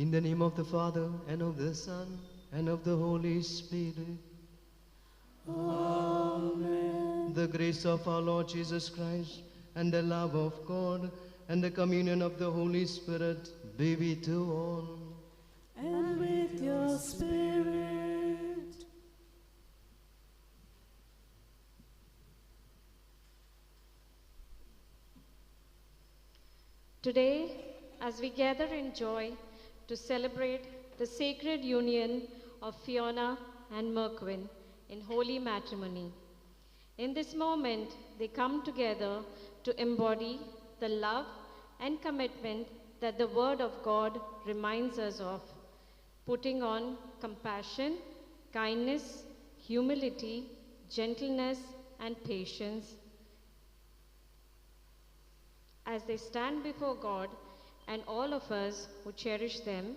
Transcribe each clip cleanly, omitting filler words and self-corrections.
In the name of the Father, and of the Son, and of the Holy Spirit. Amen. The grace of our Lord Jesus Christ, and the love of God, and the communion of the Holy Spirit be with you all. And with your spirit. Today, as we gather in joy to celebrate the sacred union of Fiona and Merkvin in holy matrimony, in this moment, they come together to embody the love and commitment that the Word of God reminds us of, putting on compassion, kindness, humility, gentleness, and patience. As they stand before God and all of us who cherish them,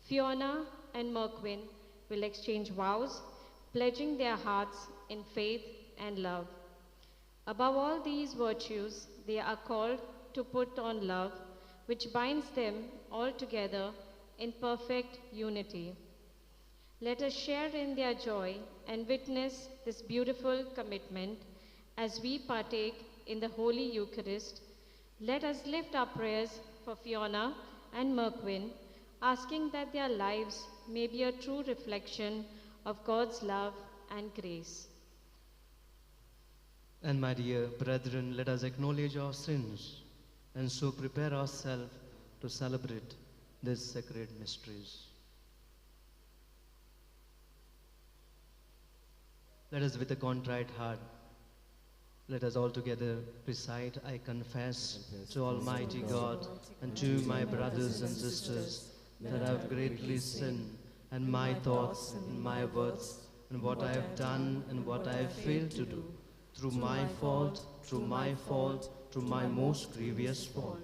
Fiona and Merkvin will exchange vows, pledging their hearts in faith and love. Above all these virtues, they are called to put on love, which binds them all together in perfect unity. Let us share in their joy and witness this beautiful commitment as we partake in the Holy Eucharist. Let us lift our prayers for Fiona and Merkvin, asking that their lives may be a true reflection of God's love and grace. And my dear brethren, let us acknowledge our sins and so prepare ourselves to celebrate these sacred mysteries. Let us with a contrite heart, let us all together recite, I confess to Almighty God and to my brothers and sisters that I have greatly sinned in my thoughts, in my words, and what I have done and what I have failed to do, through my fault, through my most grievous fault.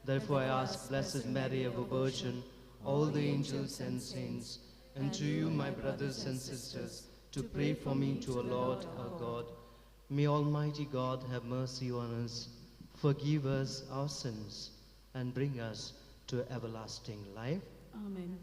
Therefore I ask Blessed Mary, ever Virgin, all the angels and saints, and to you, my brothers and sisters, to pray for me to our Lord our God. May Almighty God have mercy on us, forgive us our sins, and bring us to everlasting life. Amen.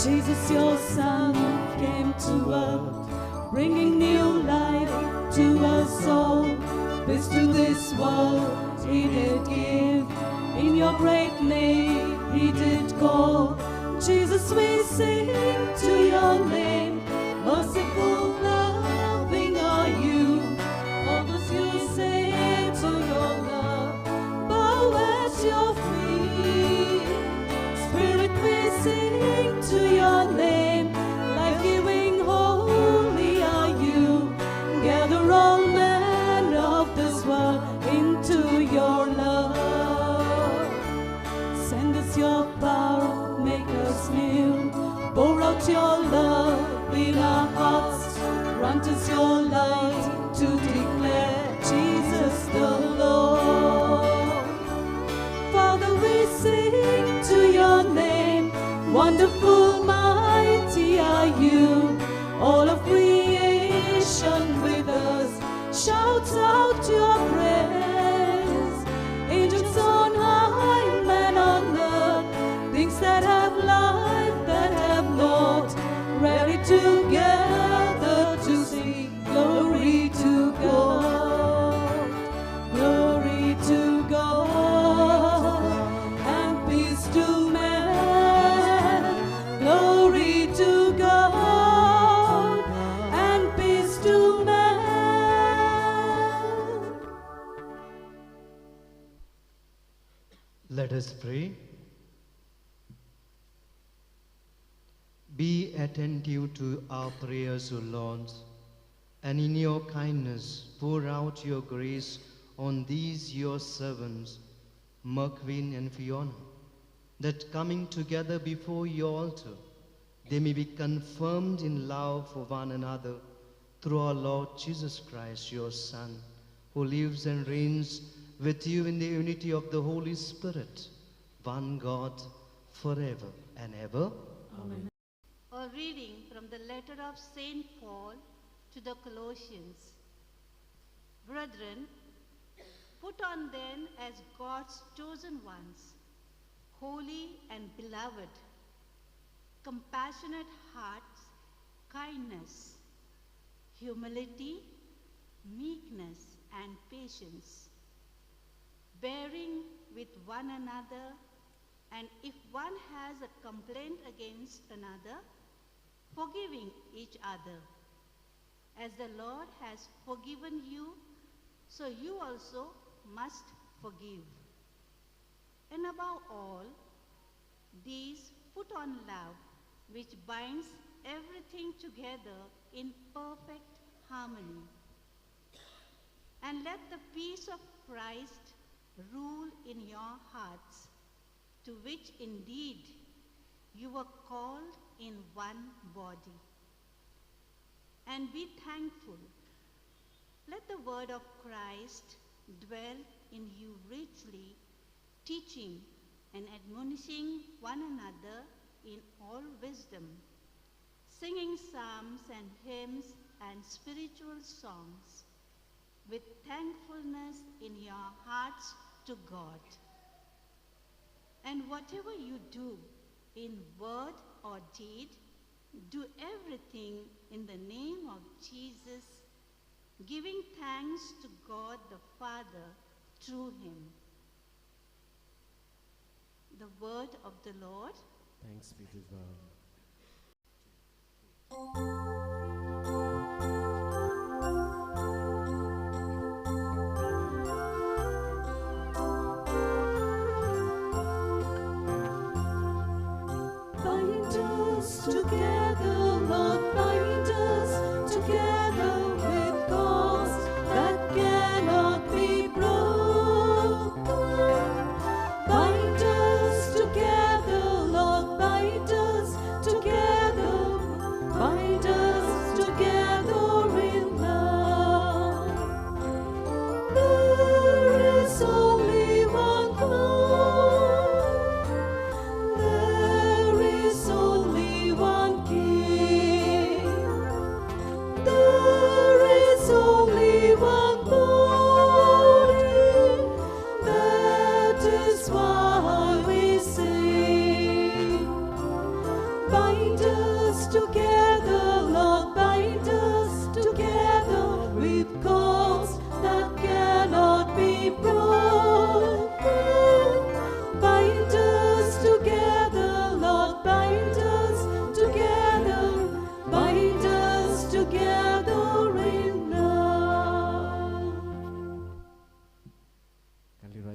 Jesus, your Son, came to earth, bringing new life to us all. Peace to this world He did give, in your great name He did call. Jesus, we sing to your name. Merciful, loving are you. All those you say to your love, bow at your feet. Spirit, we sing to your name. Life-giving, holy are you. Gather all men of this world into your love. Send us your power, make us new. Pour out your love in our hearts. Grant us your light to declare Jesus the Lord. Father, we sing to your name. Wonderful, mighty are you. All of creation with us shouts out your praise. Angels on high, men on earth, things that have life, that have not, ready together to sing glory to God, glory to God, and peace to man, glory to God, and peace to man. Let us pray. Be attentive to our prayers, O Lord, and in your kindness pour out your grace on these your servants, Merkvin and Fiona, that coming together before your altar, they may be confirmed in love for one another through our Lord Jesus Christ, your Son, who lives and reigns with you in the unity of the Holy Spirit, one God, forever and ever. Amen. A reading from the letter of St. Paul to the Colossians. Brethren, put on then as God's chosen ones, holy and beloved, compassionate hearts, kindness, humility, meekness, and patience, bearing with one another, and if one has a complaint against another, forgiving each other. As the Lord has forgiven you, so you also must forgive. And above all, these put on love, which binds everything together in perfect harmony. And let the peace of Christ rule in your hearts, to which indeed you were called in one body. And be thankful. Let the word of Christ dwell in you richly, teaching and admonishing one another in all wisdom, singing psalms and hymns and spiritual songs, with thankfulness in your hearts to God. And whatever you do, in word or deed, do everything in the name of Jesus, giving thanks to God the Father through him. The word of the Lord. Thanks be to God. Bind us together, Lord, bind us together with cords that cannot be broken. Bind us together, Lord, bind us together, bind us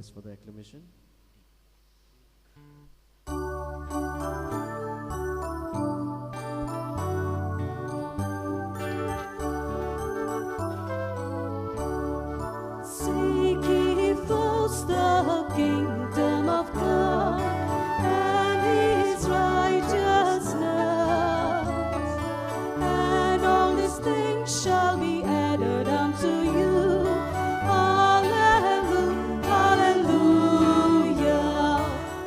request for the acclamation. Seek ye first the kingdom of God and His righteousness, and all these things shall be added unto you. Hallelujah, hallelujah,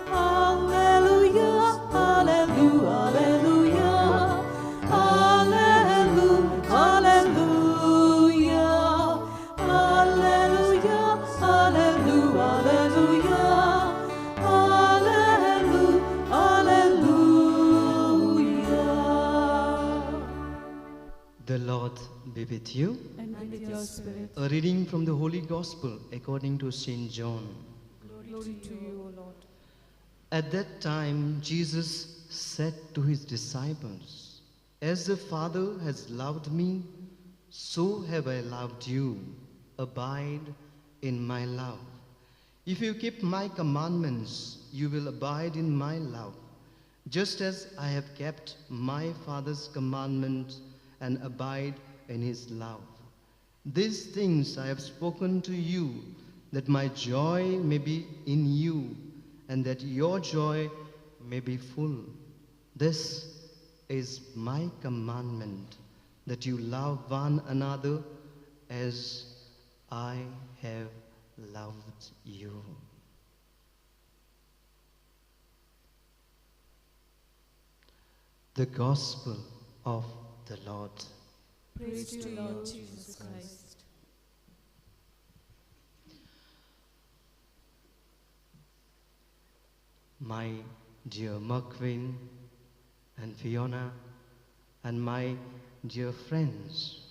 hallelujah, hallelujah, hallelujah, hallelujah, hallelujah, hallelujah, hallelujah, hallelujah, hallelujah. The Lord be with you. And with your spirit. A reading from the Holy Gospel according to St. John. Glory to you, O Lord. At that time, Jesus said to his disciples, "As the Father has loved me, so have I loved you. Abide in my love. If you keep my commandments, you will abide in my love, just as I have kept my Father's commandments and abide in his love. These things I have spoken to you, that my joy may be in you, and that your joy may be full. This is my commandment, that you love one another as I have loved you." The Gospel of the Lord. Praise to you, Lord Jesus Christ. My dear Merkvin and Fiona and my dear friends,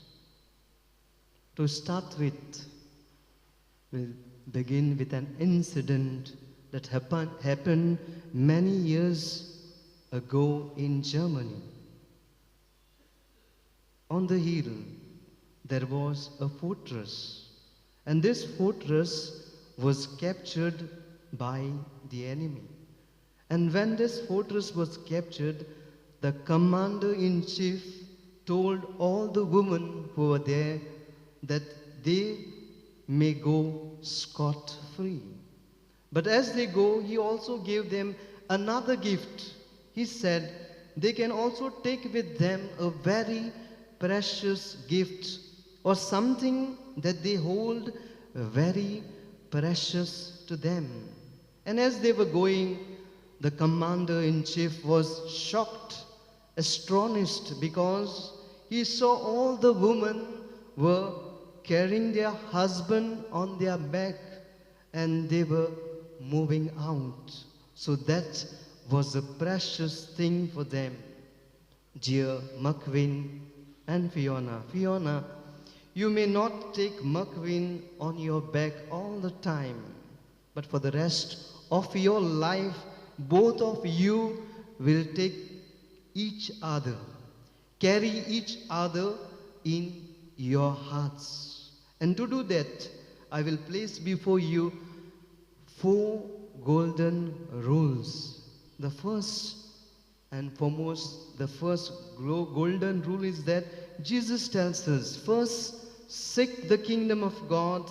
to start with, we'll begin with an incident that happened many years ago in Germany. On the hill, there was a fortress, and this fortress was captured by the enemy. And when this fortress was captured, the commander-in-chief told all the women who were there that they may go scot-free. But as they go, he also gave them another gift. He said they can also take with them a very precious gift, or something that they hold very precious to them. And as they were going, the commander-in-chief was shocked, astonished, because he saw all the women were carrying their husband on their back and they were moving out. So that was a precious thing for them. Dear Merkvin and Fiona. Fiona, you may not take Merkvin on your back all the time, but for the rest of your life, both of you will take each other, carry each other in your hearts. And to do that, I will place before you 4 golden rules. The first and foremost, the first golden rule is that Jesus tells us, first seek the kingdom of God,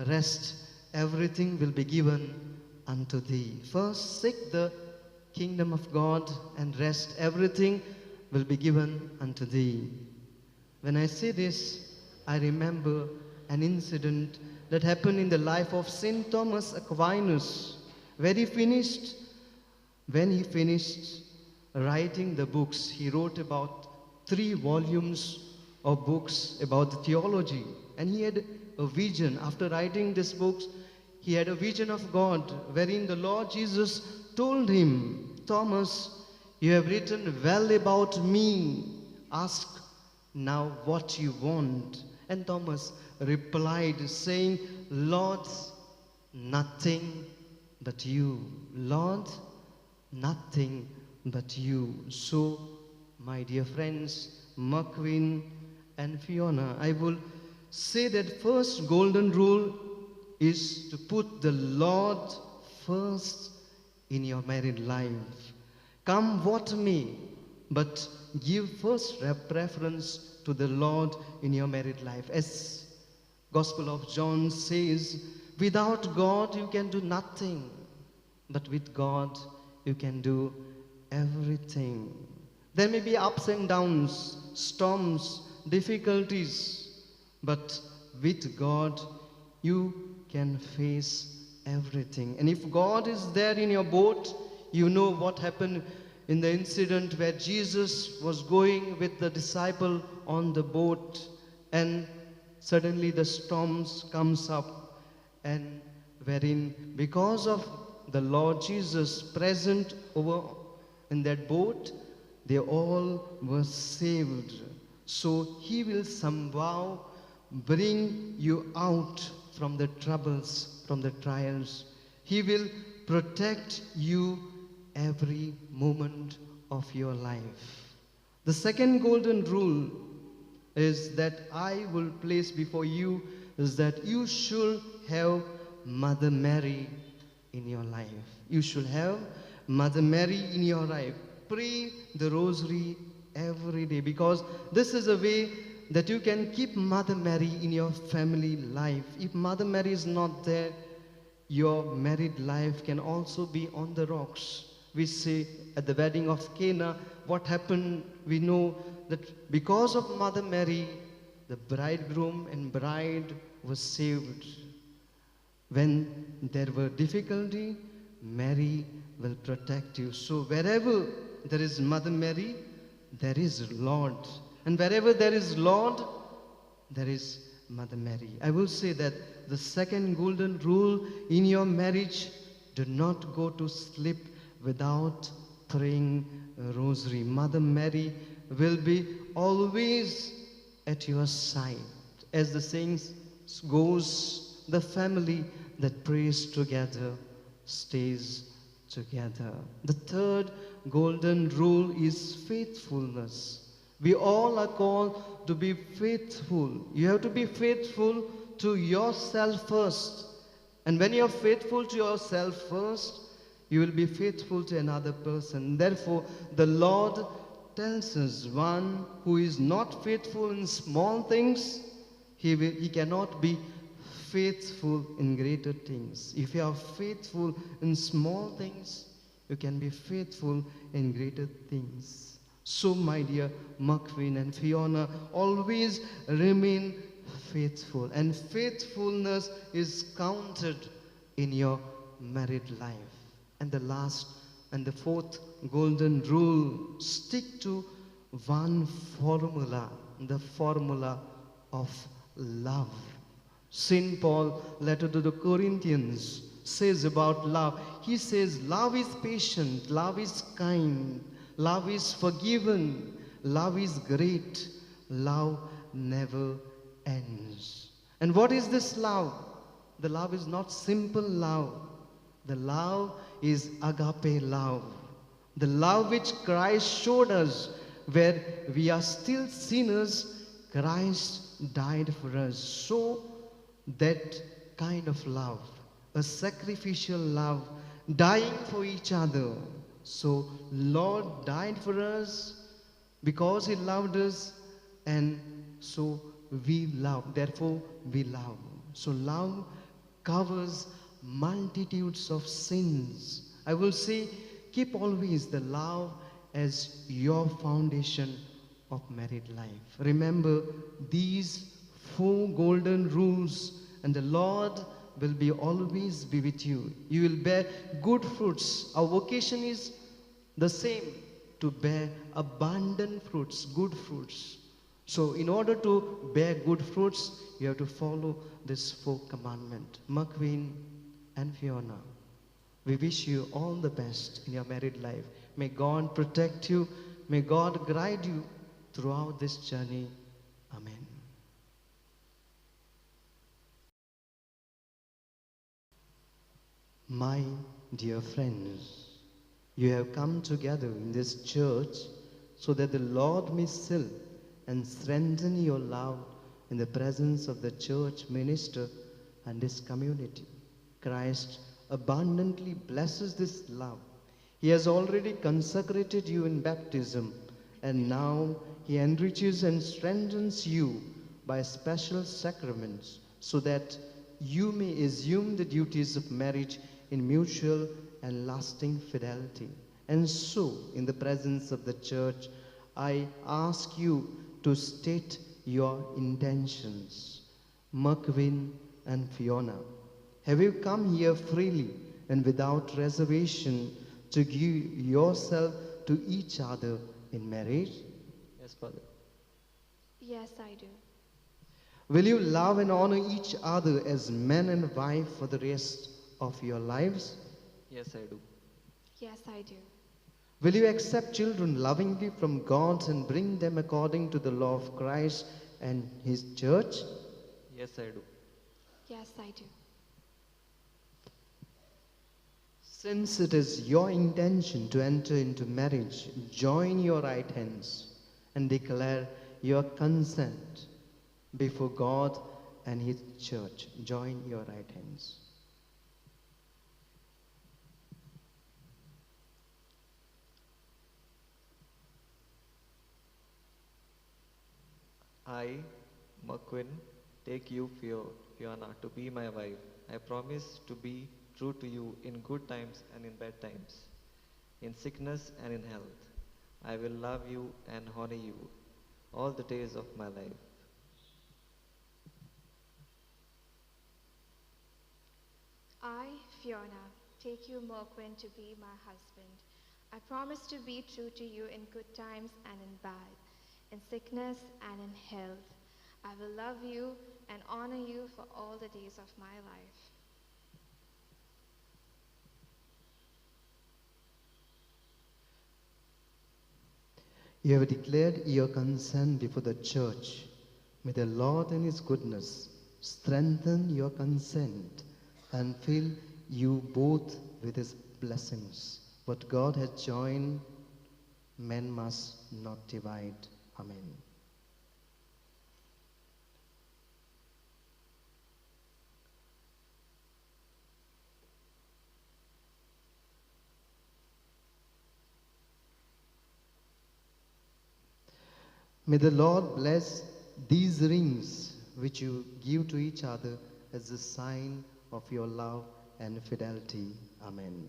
rest, everything will be given unto thee. First seek the kingdom of God and rest, everything will be given unto thee. When I say this, I remember an incident that happened in the life of Saint Thomas Aquinas, where when he finished writing the books, he wrote about 3 volumes of books about the theology. And he had a vision. After writing these books, he had a vision of God, wherein the Lord Jesus told him, "Thomas, you have written well about me. Ask now what you want." And Thomas replied, saying, "Lord, nothing but you. Lord, nothing but you." So, my dear friends, Merkvin and Fiona, I will say that first golden rule is to put the Lord first in your married life. Come what may, but give first preference to the Lord in your married life. As Gospel of John says, without God you can do nothing, but with God you can do everything. There may be ups and downs, storms, difficulties, but with God you can face everything. And if God is there in your boat, you know what happened in the incident where Jesus was going with the disciple on the boat, and suddenly the storms comes up, and wherein because of the Lord Jesus present over in that boat, they all were saved. So he will somehow bring you out from the troubles, from the trials. He will protect you every moment of your life. The second golden rule is that I will place before you is that you should have Mother Mary in your life. You should have Mother Mary in your life. Pray the rosary every day, because this is a way that you can keep Mother Mary in your family life. If Mother Mary is not there, your married life can also be on the rocks. We say at the wedding of Cana, what happened? We know that because of Mother Mary, the bridegroom and bride was saved. When there were difficulty, Mary will protect you. So wherever there is Mother Mary, there is Lord. And wherever there is Lord, there is Mother Mary. I will say that the second golden rule in your marriage, do not go to sleep without praying a rosary. Mother Mary will be always at your side. As the saying goes, the family that prays together stays together. The third golden rule is faithfulness. We all are called to be faithful. You have to be faithful to yourself first. And when you are faithful to yourself first, you will be faithful to another person. Therefore, the Lord tells us, one who is not faithful in small things, he cannot be faithful in greater things. If you are faithful in small things, you can be faithful in greater things. So, my dear Merkvin and Fiona, always remain faithful. And faithfulness is counted in your married life. And the last and the fourth golden rule, stick to one formula, the formula of love. St. Paul, letter to the Corinthians, says about love. He says, love is patient, love is kind, love is forgiven, love is great, love never ends. And what is this love? The love is not simple love. The love is agape love. The love which Christ showed us, where we are still sinners, Christ died for us. So that kind of love, a sacrificial love, dying for each other. So Lord died for us because he loved us, and so we love. Therefore we love. So love covers multitudes of sins. I will say, keep always the love as your foundation of married life. Remember these 4 golden rules, and the Lord will be always be with you. You will bear good fruits. Our vocation is the same, to bear abundant fruits, good fruits. So in order to bear good fruits, you have to follow this 4 commandments. Merkvin and Fiona, we wish you all the best in your married life. May God protect you. May God guide you throughout this journey. Amen. My dear friends, you have come together in this church so that the Lord may seal and strengthen your love in the presence of the church minister and His community. Christ abundantly blesses this love. He has already consecrated you in baptism, and now He enriches and strengthens you by special sacraments, so that you may assume the duties of marriage in mutual and lasting fidelity. And so, in the presence of the Church, I ask you to state your intentions. Merkvin and Fiona, have you come here freely and without reservation to give yourself to each other in marriage? Yes, Father. Yes, I do. Will you love and honor each other as man and wife for the rest of your lives? Yes, I do. Yes, I do. Will you accept children lovingly from God and bring them according to the law of Christ and His Church? Yes, I do. Yes, I do. Since it is your intention to enter into marriage, join your right hands and declare your consent before God and His Church. Join your right hands. I, Merkvin, take you, Fiona, to be my wife. I promise to be true to you in good times and in bad times, in sickness and in health. I will love you and honor you all the days of my life. I, Fiona, take you, Merkvin, to be my husband. I promise to be true to you in good times and in bad, in sickness and in health. I will love you and honor you for all the days of my life. You have declared your consent before the Church. May the Lord in His goodness strengthen your consent and fill you both with His blessings. What God has joined, men must not divide. Amen. May the Lord bless these rings which you give to each other as a sign of your love and fidelity. Amen.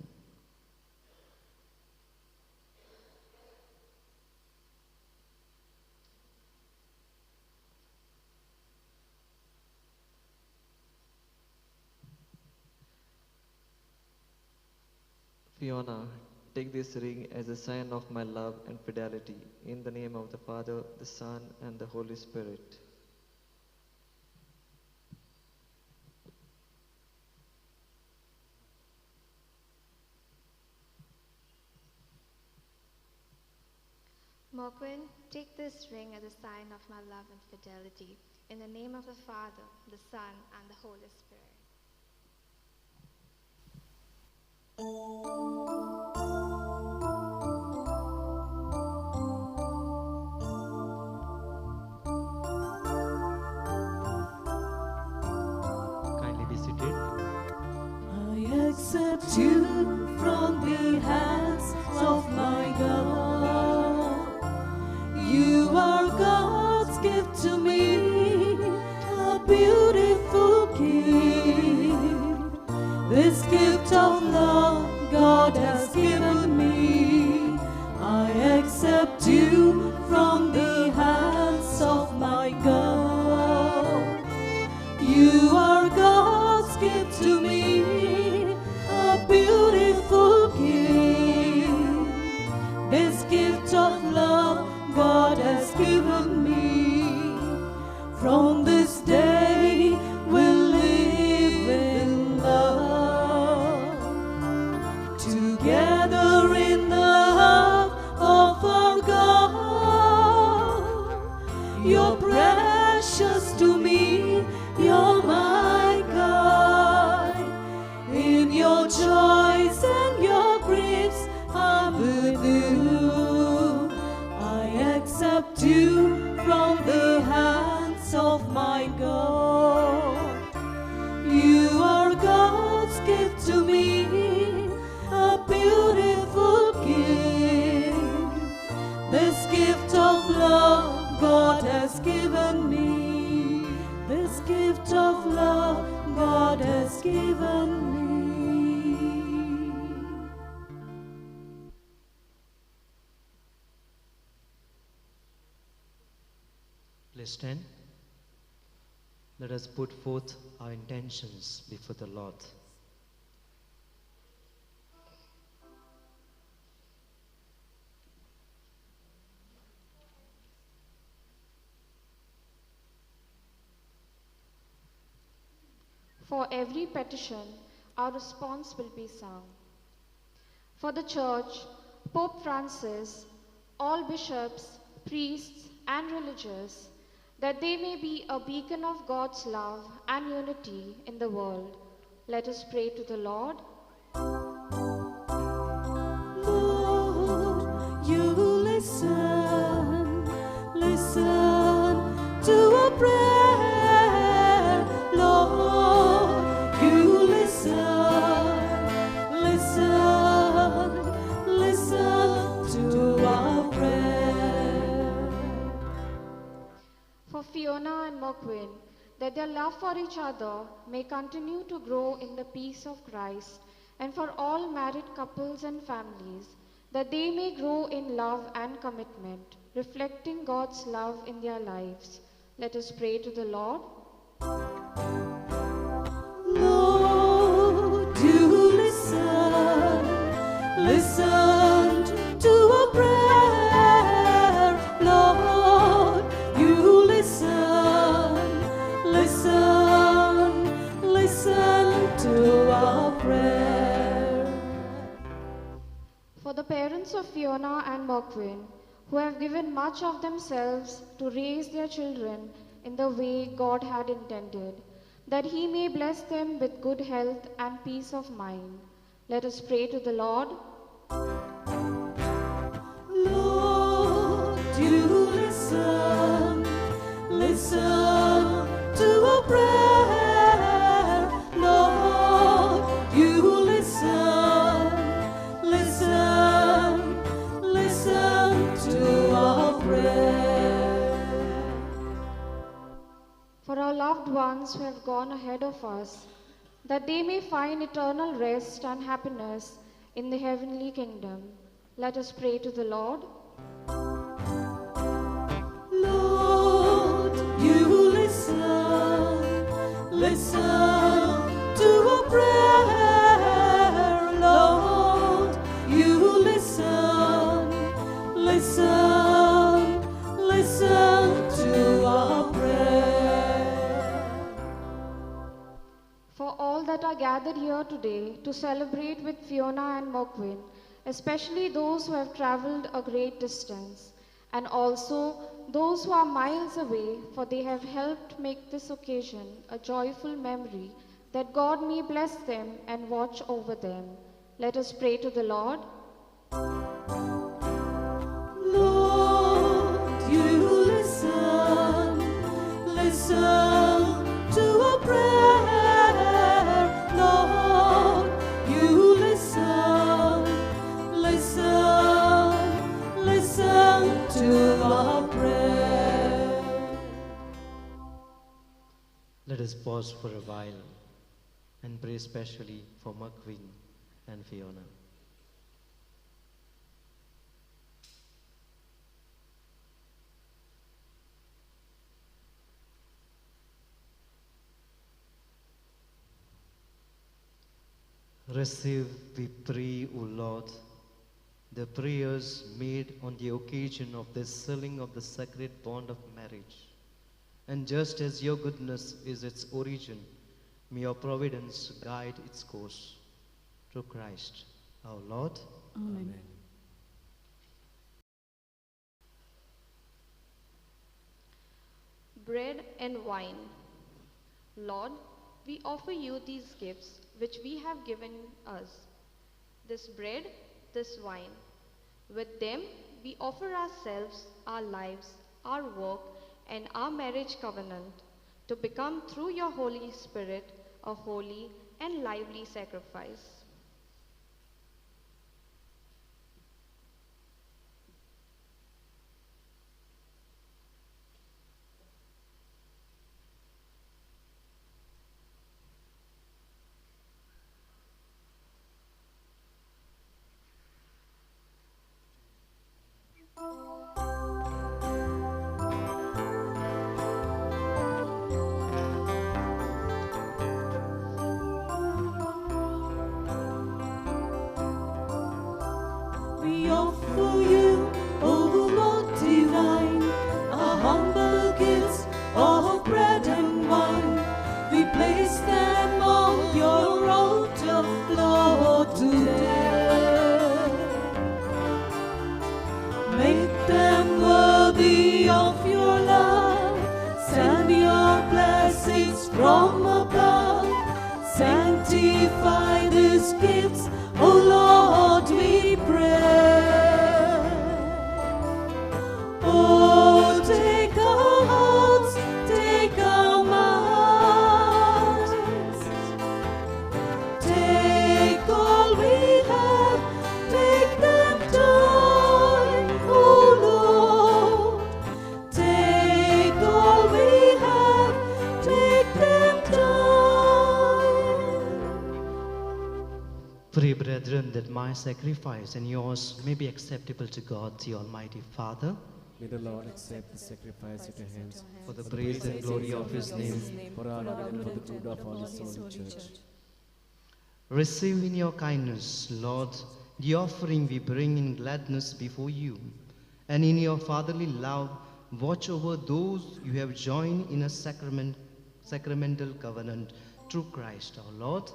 Fiona, take this ring as a sign of my love and fidelity, in the name of the Father, the Son, and the Holy Spirit. Merkvin, take this ring as a sign of my love and fidelity, in the name of the Father, the Son, and the Holy Spirit. Kindly be seated. I accept you from the hands of my God. You are God's gift to me, a beautiful gift. This gift of love God has given me. I accept you from the hands of my God. You are God's gift to me, a beautiful gift. This gift of love God has given me. From this day we'll live in love, together in the love of our God. You're precious to me, you're my God. In your joys and your griefs, I'm with you. I accept you from the hands of my God. You Let's stand. Let us put forth our intentions before the Lord. For every petition, our response will be sung. For the Church, Pope Francis, all bishops, priests, and religious, that they may be a beacon of God's love and unity in the world. Let us pray to the Lord. Lord, you listen, listen to our prayer. Lord, you listen, listen, listen to our prayer. For Fiona and Merkvin, that their love for each other may continue to grow in the peace of Christ, and for all married couples and families, that they may grow in love and commitment, reflecting God's love in their lives. Let us pray to the Lord. Lord, you listen, listen to our prayer. Lord, you listen, listen, listen to our prayer. For the parents of Fiona and Merkvin, who have given much of themselves to raise their children in the way God had intended, that He may bless them with good health and peace of mind. Let us pray to the Lord. Lord, you listen, listen to our prayer. Lord, you listen, listen, listen to our prayer. For our loved ones who have gone ahead of us, that they may find eternal rest and happiness in the heavenly kingdom. Let us pray to the Lord. Lord, you listen, listen to our prayer. Lord, you listen, listen, listen to our prayer. For all that are gathered here today to celebrate with Fiona and Merkvin, especially those who have traveled a great distance, and also those who are miles away, for they have helped make this occasion a joyful memory, that God may bless them and watch over them. Let us pray to the Lord. Lord, you listen, listen to our prayer. Lord, you listen, listen, listen to our prayer. Let us pause for a while and pray specially for Merkvin and Fiona. Receive, we pray, O Lord, the prayers made on the occasion of the sealing of the sacred bond of marriage. And just as your goodness is its origin, may your providence guide its course. Through Christ our Lord. Amen. Bread and wine. Lord, we offer you these gifts which we have given us, this bread, this wine. With them, we offer ourselves, our lives, our work, and our marriage covenant to become, through your Holy Spirit, a holy and lively sacrifice. purify these gifts, O Lord, we pray. Oh, take our hearts, take our minds, take all we have, take them down, O Lord. Take all we have, take them down. Pray, brethren, that my sacrifice and yours may be acceptable to God, the Almighty Father, May the Lord accept the sacrifice at your hands for the praise and glory of His name. for our Lord and for the good of all His holy church. Receive in your kindness, Lord, the offering we bring in gladness before you, and in your fatherly love, watch over those you have joined in a sacramental covenant through Christ our Lord.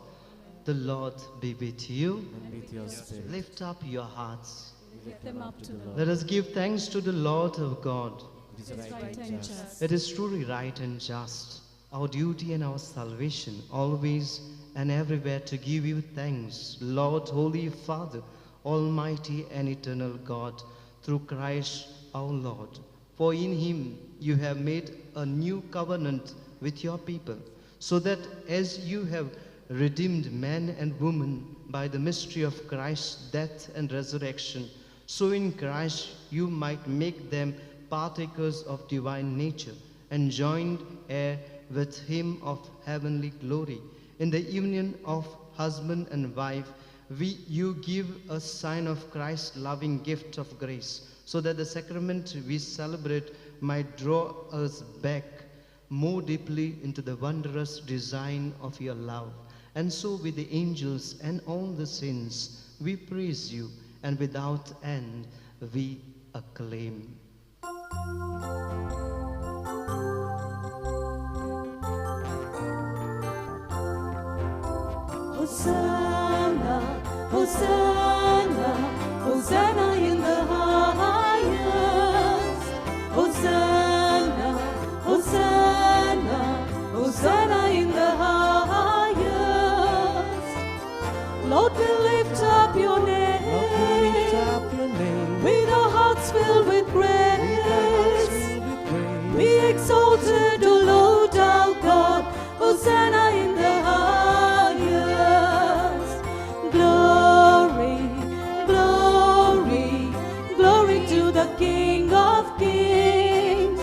The Lord be with you. And with your spirit, Lift up your hearts. lift them up to the Lord. Let us give thanks to the Lord our God. It is right and just. It is truly right and just, our duty and our salvation, always and everywhere to give you thanks, Lord, Holy Father, Almighty and eternal God, through Christ our Lord. For in Him you have made a new covenant with your people, so that as you have redeemed man and woman by the mystery of Christ's death and resurrection, so in Christ you might make them partakers of divine nature and joined heir with Him of heavenly glory. In the union of husband and wife, you give a sign of Christ's loving gift of grace, so that the sacrament we celebrate might draw us back more deeply into the wondrous design of your love. And so with the angels and all the saints, we praise you, and without end we acclaim. Hosanna, Hosanna, Hosanna in the highest. Hosanna, Hosanna, Hosanna in the highest. Lord, we lift up your name, Lord, we lift up your name. with our hearts filled with praise. Be exalted, O Lord our God. Hosanna in the highest. Glory, glory, glory to the King of Kings.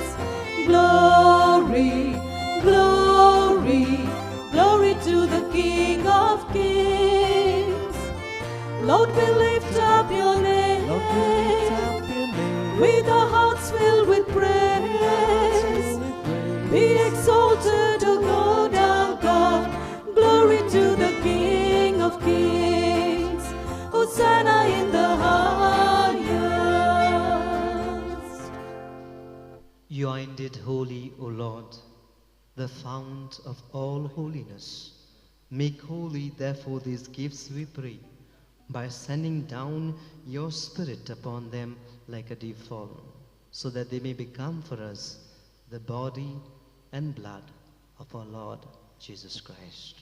Glory, glory, glory to the King of Kings. Lord, we lift up your name, Lord, we lift up your name. with our hearts filled with praise. Be exalted, O Lord our God. Glory to the King of Kings. Hosanna in the highest. You are indeed holy, O Lord, the fount of all holiness. Make holy, therefore, these gifts, we pray, by sending down your Spirit upon them like a dewfall, so that they may become for us the body and blood of our Lord Jesus Christ.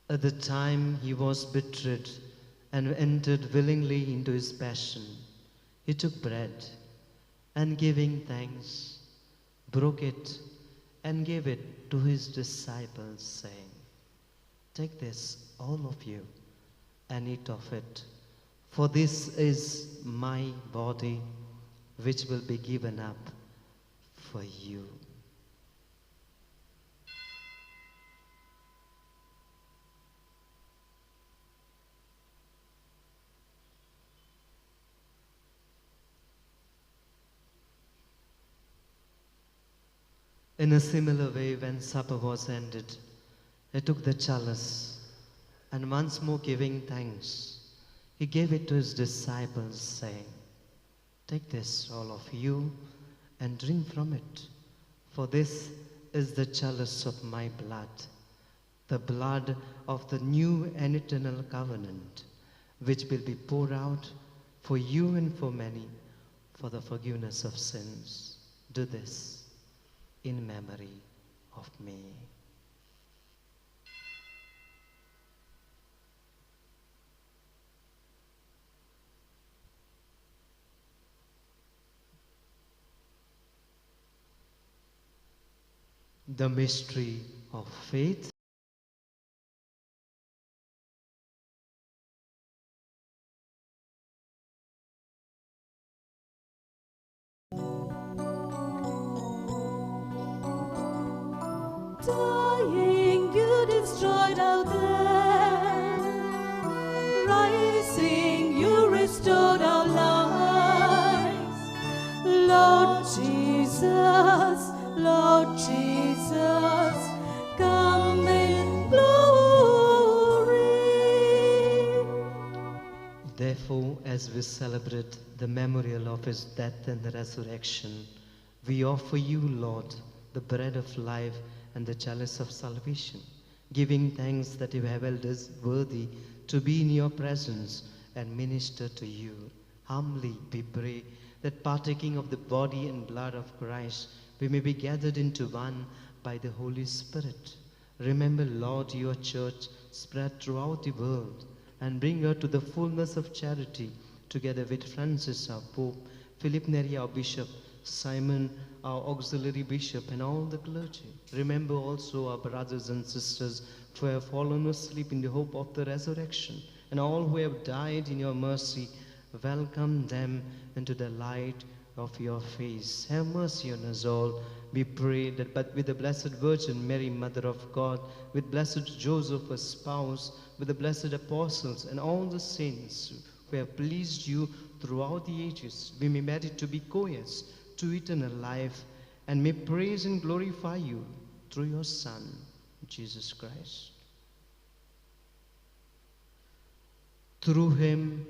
At the time he was betrayed and entered willingly into his passion, he took bread and giving thanks, broke it and gave it to his disciples, saying, "Take this, all of you, and eat of it, for this is my body, which will be given up for you." In a similar way, when supper was ended, he took the chalice, and once more giving thanks, he gave it to his disciples, saying, "Take this, all of you, and drink from it, for this is the chalice of my blood, the blood of the new and eternal covenant, which will be poured out for you and for many for the forgiveness of sins. Do this in memory of me. The mystery of faith. Dying, you destroyed our death. Rising, you restored our lives. Lord Jesus, Lord Jesus, come in glory. Therefore, as we celebrate the memorial of his death and resurrection, we offer you, Lord, the bread of life and the chalice of salvation, giving thanks that you have held us worthy to be in your presence and minister to you. Humbly we pray that partaking of the body and blood of Christ, we may be gathered into one by the Holy Spirit. Remember, Lord, your church spread throughout the world, and bring her to the fullness of charity, together with Francis, our Pope, Philip Neri, our Bishop, Simon, our auxiliary bishop, and all the clergy. Remember also our brothers and sisters who have fallen asleep in the hope of the resurrection, and all who have died in your mercy. Welcome them into the light of your face. Have mercy on us all. We pray that but with the Blessed Virgin Mary, Mother of God, with blessed Joseph, her spouse, with the blessed apostles and all the saints who have pleased you throughout the ages, we may merit to be co-heirs to eternal life, and may praise and glorify you through your Son, Jesus Christ. Through him,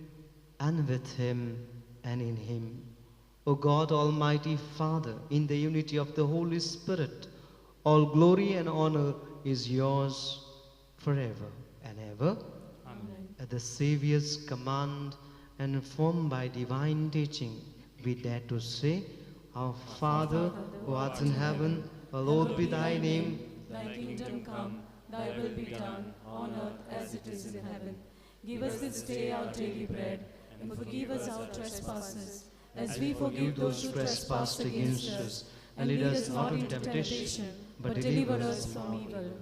and with him, and in him, O God, Almighty Father, in the unity of the Holy Spirit, all glory and honor is yours forever and ever. Amen. At the Saviour's command and informed by divine teaching, we dare to say, Our Father, who art in heaven, hallowed be thy name. Thy kingdom come, thy will be done, on earth as it is in heaven. Give us this day our daily bread, and forgive us our trespasses, as we forgive those who trespass against us. And lead us not into temptation, but deliver us from evil.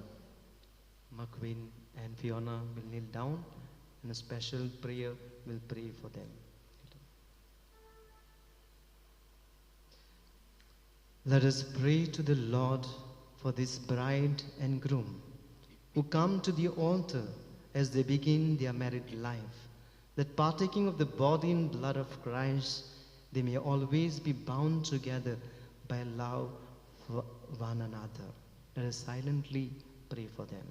Merkvin and Fiona will kneel down, and a special prayer will pray for them. Let us pray to the Lord for this bride and groom who come to the altar as they begin their married life, that partaking of the body and blood of Christ, they may always be bound together by love for one another. Let us silently pray for them.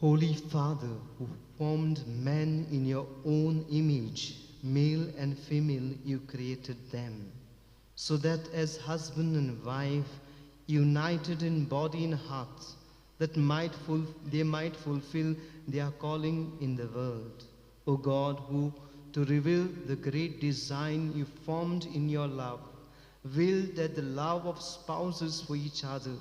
Holy Father, who formed man in your own image, male and female you created them, so that as husband and wife, united in body and heart, that they might fulfill their calling in the world. O God, who, to reveal the great design you formed in your love, willed that the love of spouses for each other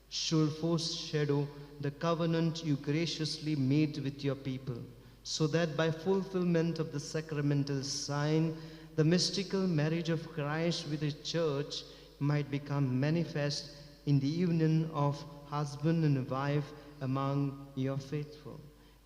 should foreshadow the covenant you graciously made with your people, so that by fulfillment of the sacramental sign, the mystical marriage of Christ with the church might become manifest in the union of husband and wife among your faithful.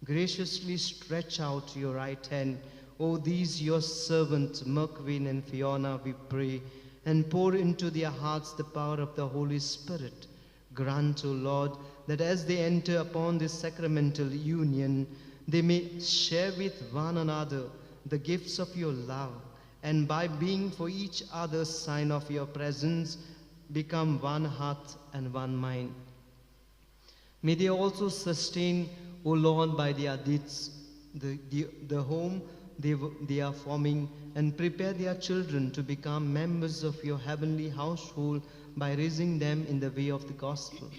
Graciously stretch out your right hand, O these your servants, Merkvin and Fiona, we pray, and pour into their hearts the power of the Holy Spirit. Grant, O Lord, that as they enter upon this sacramental union, they may share with one another the gifts of your love, and by being for each other sign of your presence, become one heart and one mind. May they also sustain, O Lord, by their deeds, the home they are forming, and prepare their children to become members of your heavenly household by raising them in the way of the gospel.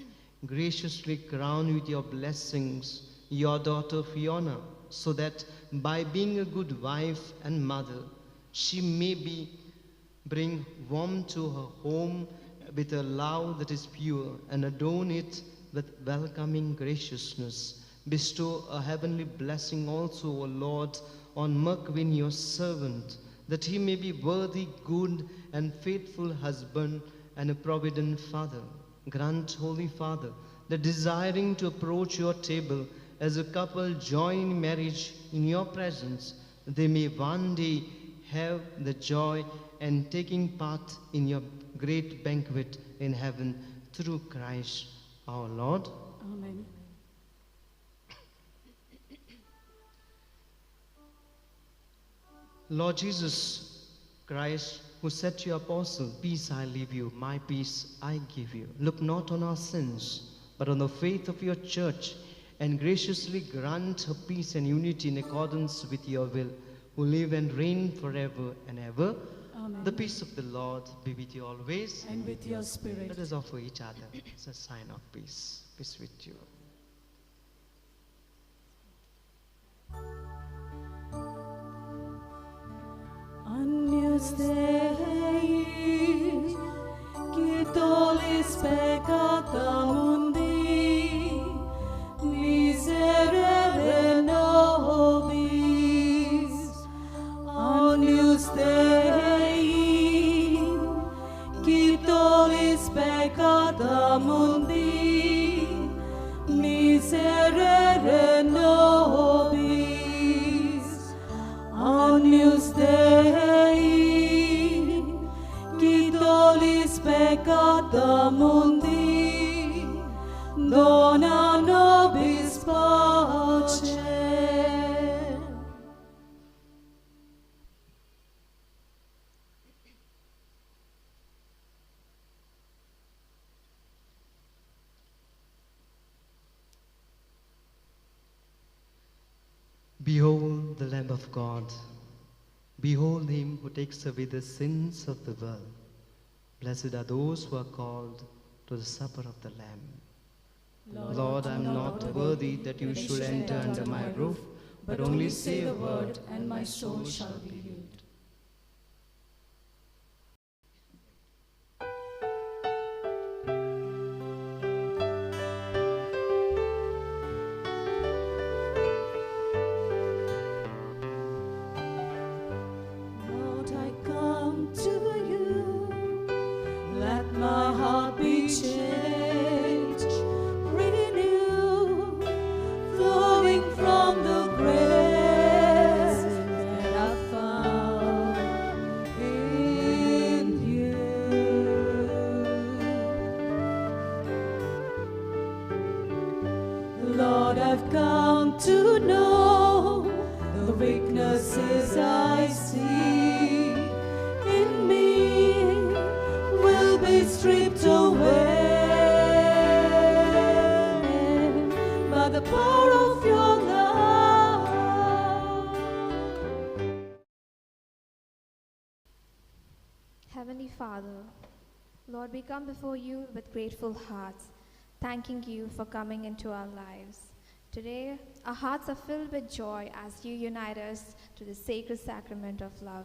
Graciously crown with your blessings your daughter Fiona, so that by being a good wife and mother, she may bring warmth to her home with a love that is pure, and adorn it with welcoming graciousness. Bestow a heavenly blessing also, O Lord, on Merkvin your servant, that he may be worthy, good, and faithful husband and a provident father. Grant, Holy Father, that desiring to approach your table as a couple joined in marriage in your presence, they may one day have the joy and taking part in your great banquet in heaven through Christ our Lord. Amen. Lord Jesus Christ, who said to your apostle, "Peace I leave you, my peace I give you," look not on our sins, but on the faith of your church, and graciously grant her peace and unity in accordance with your will, who live and reign forever and ever. Amen. The peace of the Lord be with you always. And with your spirit. Let us offer each other as a sign of peace. Peace with you. Agnus Dei, qui tollis peccata mundi, miserere nobis. Agnus Dei, qui tollis peccata mundi, miserere nobis. Agnus Dei, qui tollis peccata mundi, dona nobis pace. Behold the Lamb of God. Behold him who takes away the sins of the world. Blessed are those who are called to the supper of the Lamb. Lord, I am not worthy that you should enter under my roof, but only say a word, and my soul shall be healed. Lord, I come to you. Let my heart be changed, renewed, flowing from the grace that I found in you. Lord, I've come to know the weaknesses I see in me will be stripped away by the power of your love. Heavenly Father, Lord, we come before you with grateful hearts, thanking you for coming into our lives. Today, our hearts are filled with joy as you unite us to the sacred sacrament of love.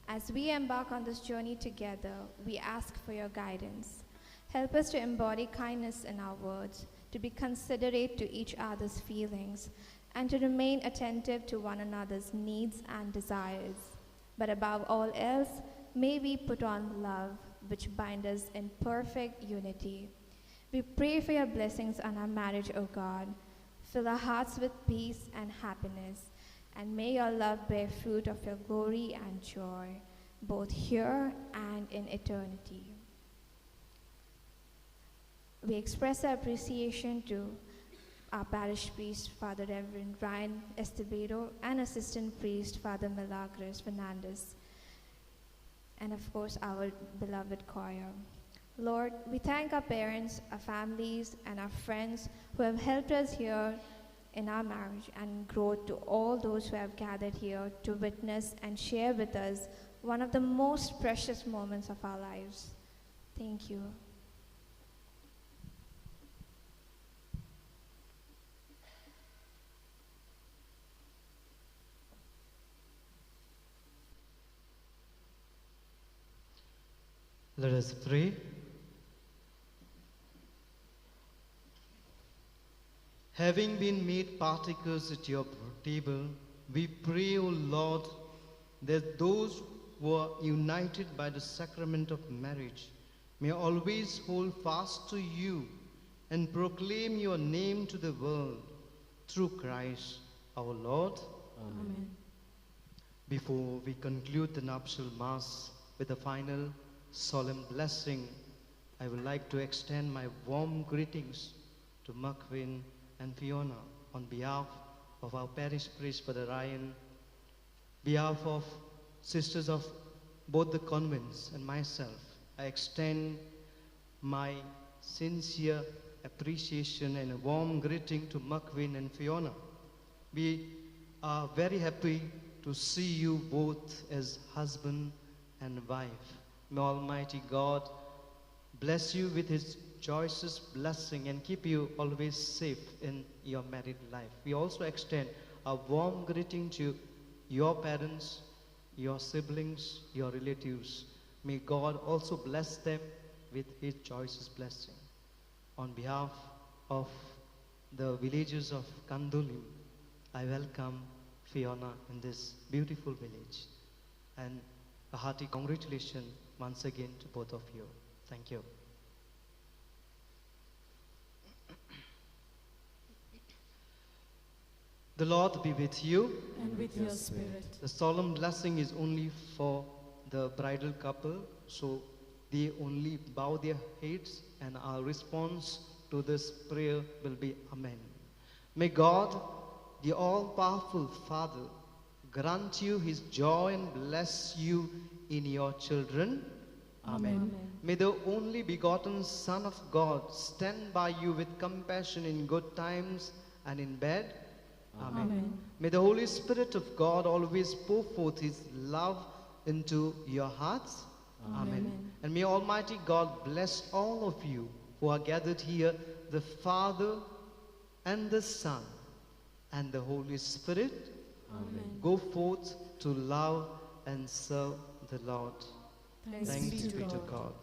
As we embark on this journey together, we ask for your guidance. Help us to embody kindness in our words, to be considerate to each other's feelings, and to remain attentive to one another's needs and desires. But above all else, may we put on love, which binds us in perfect unity. We pray for your blessings on our marriage, O God. Fill our hearts with peace and happiness, and may your love bear fruit of your glory and joy, both here and in eternity. We express our appreciation to our parish priest, Father Reverend Ryan Estebedo, and assistant priest, Father Milagros Fernandez, and of course our beloved choir. Lord, we thank our parents, our families, and our friends who have helped us here in our marriage and growth, to all those who have gathered here to witness and share with us one of the most precious moments of our lives. Thank you. Let us pray. Having been made partakers at your table, we pray, O Lord, that those who are united by the sacrament of marriage may always hold fast to you and proclaim your name to the world through Christ our Lord. Amen. Before we conclude the nuptial mass with a final solemn blessing, I would like to extend my warm greetings to Merkvin and Fiona on behalf of our parish priest, Brother Ryan, behalf of sisters of both the convents and myself. I extend my sincere appreciation and a warm greeting to Merkvin and Fiona. We are very happy to see you both as husband and wife. May Almighty God bless you with His choicest blessing and keep you always safe in your married life. We also extend a warm greeting to your parents, your siblings, your relatives. May God also bless them with His choicest blessing. On behalf of the villagers of Kanduli, I welcome Fiona in this beautiful village. And a hearty congratulations once again to both of you. Thank you. The Lord be with you. And with your spirit. The solemn blessing is only for the bridal couple, so they only bow their heads, and our response to this prayer will be Amen. May God, the all-powerful Father, grant you His joy and bless you in your children. Amen. May the only begotten Son of God stand by you with compassion in good times and in bad. Amen. May the Holy Spirit of God always pour forth His love into your hearts. Amen. And may Almighty God bless all of you who are gathered here, the Father and the Son and the Holy Spirit. Amen. Go forth to love and serve the Lord. Thanks be to God.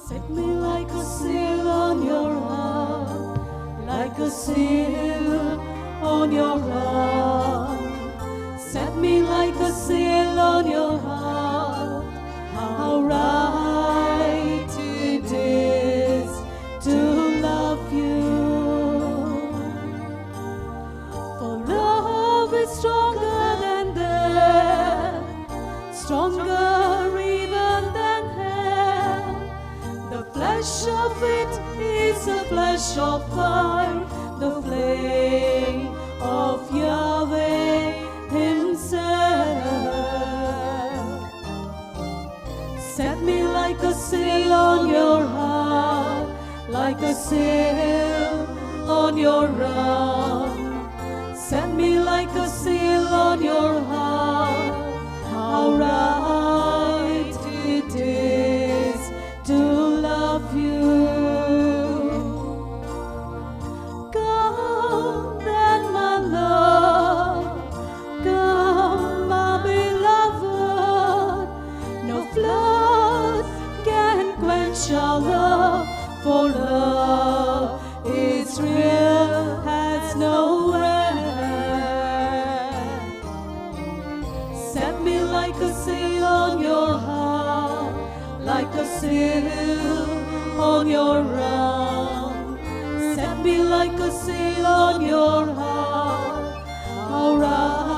Set me like a seal on your heart, like a seal on your heart. Set me like a seal on your heart. How right it is to love you. For love is stronger than death, stronger even than hell. The flesh of it is the flesh of fire, the flame of Yahweh Himself. Set me like a seal on your heart, like a seal on your arm. Set me like a seal on your heart. How right it is to love you. Come then, my love, come, my beloved. No flood can quench our love, for love is real, has no end. Set me like a seal on your heart, like a seal on your arm. Set me like a seal on your heart. How right